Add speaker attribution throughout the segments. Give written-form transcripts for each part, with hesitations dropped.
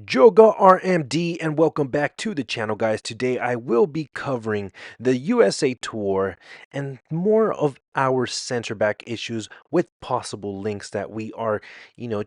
Speaker 1: jogarmd and welcome back to the channel, guys. Today I will be covering the USA Tour and more of our center back issues with possible links that we are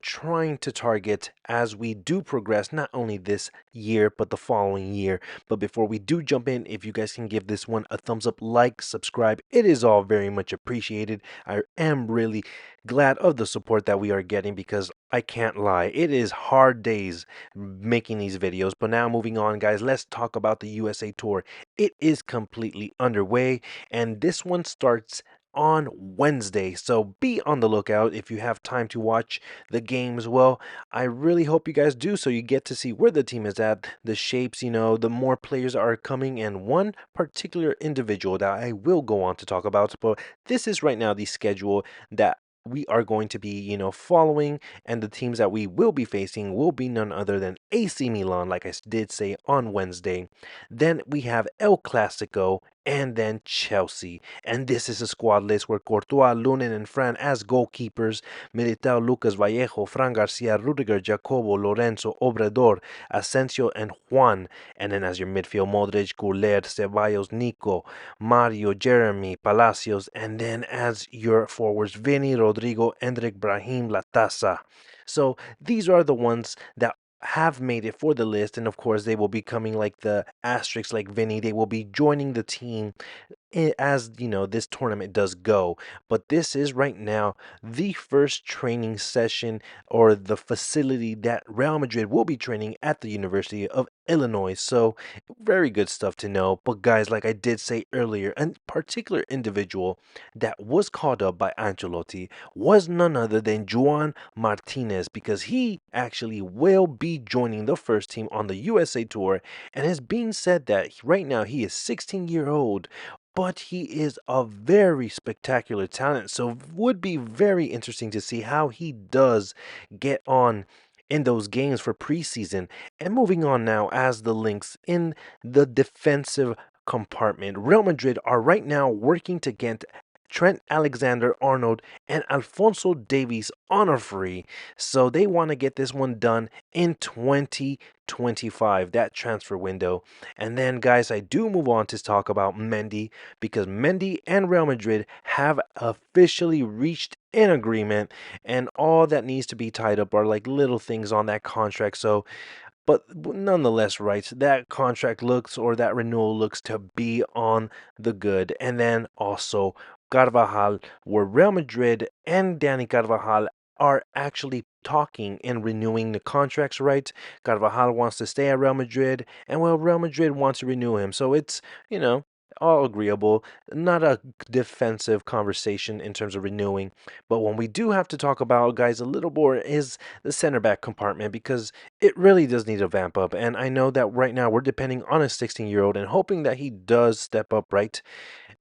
Speaker 1: trying to target as we do progress, not only this year but the following year. But before we do jump in, if you guys can give this one a thumbs up, like, subscribe, it is all very much appreciated. I am really glad of the support that we are getting, because I can't lie, it is hard days making these videos. But now, moving on, guys, let's talk about the USA Tour. It is completely underway, and this one starts on Wednesday, so be on the lookout if you have time to watch the games. Well, I really hope you guys do, so you get to see where the team is at, the shapes, the more players are coming, and one particular individual that I will go on to talk about. But this is right now the schedule that we are going to be, following, and the teams that we will be facing will be none other than AC Milan, like I did say on Wednesday. Then we have El Clasico, and then Chelsea. And this is a squad list where Courtois, Lunin, and Fran as goalkeepers, Militao, Lucas Vallejo, Fran Garcia, Rudiger, Jacobo, Lorenzo, Obrador, Asensio, and Juan. And then as your midfield, Modric, Goulet, Ceballos, Nico, Mario, Jeremy, Palacios. And then as your forwards, Vinny, Rodrigo, Endrick, Brahim, Latasa. So these are the ones that have made it for the list, and of course they will be coming like the asterisks, like Vinny. They will be joining the team as this tournament does go. But this is right now the first training session, or the facility that Real Madrid will be training at the University of Illinois. So very good stuff to know. But guys, like I did say earlier, a particular individual that was called up by Ancelotti was none other than Juan Martinez, because he actually will be joining the first team on the USA Tour, and has been said that right now he is 16-year-old, but he is a very spectacular talent. So would be very interesting to see how he does get on in those games for preseason. And moving on now, as the links in the defensive compartment, Real Madrid are right now working to get Trent Alexander-Arnold and Alfonso Davies on a free. So they want to get this one done in 2025, that transfer window. And then, guys, I do move on to talk about Mendy, because Mendy and Real Madrid have officially reached an agreement, and all that needs to be tied up are like little things on that contract. So but nonetheless, right, that contract looks, or that renewal looks to be on the good. And then also Carvajal, where Real Madrid and Danny Carvajal are actually talking and renewing the contracts, right? Carvajal wants to stay at Real Madrid, and well, Real Madrid wants to renew him. So it's, all agreeable. Not a defensive conversation in terms of renewing. But when we do have to talk about, guys, a little more is the center back compartment, because it really does need a vamp up. And I know that right now we're depending on a 16-year-old and hoping that he does step up, right?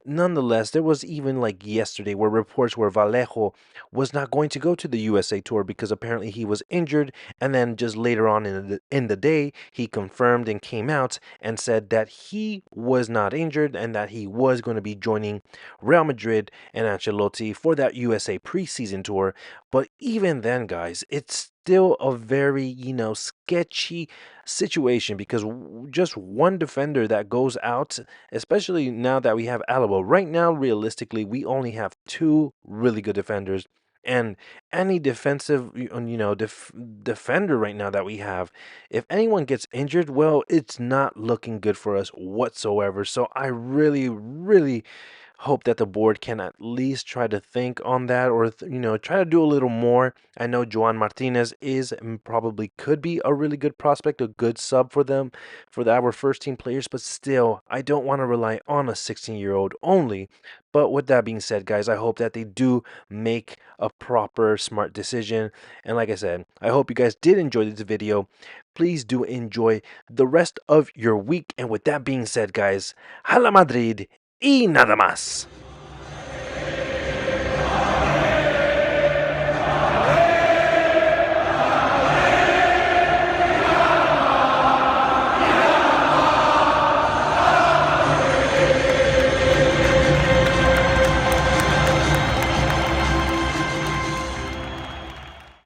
Speaker 1: Nonetheless, there was even like yesterday where reports where Vallejo was not going to go to the USA Tour because apparently he was injured, and then just later on in the day he confirmed and came out and said that he was not injured and that he was going to be joining Real Madrid and Ancelotti for that USA preseason tour. But even then, guys, it's still a very, sketchy situation, because just one defender that goes out, especially now that we have Alaba. Right now, realistically, we only have two really good defenders. And any defensive, defender right now that we have, if anyone gets injured, well, it's not looking good for us whatsoever. So I really, really hope that the board can at least try to think on that, or try to do a little more. I know Joan Martinez is and probably could be a really good prospect, a good sub for them, for our first team players, but still I don't want to rely on a 16-year-old only. But with that being said, guys, I hope that they do make a proper smart decision. And like I said, I hope you guys did enjoy this video. Please do enjoy the rest of your week. And with that being said, guys, Hala Madrid y nada más.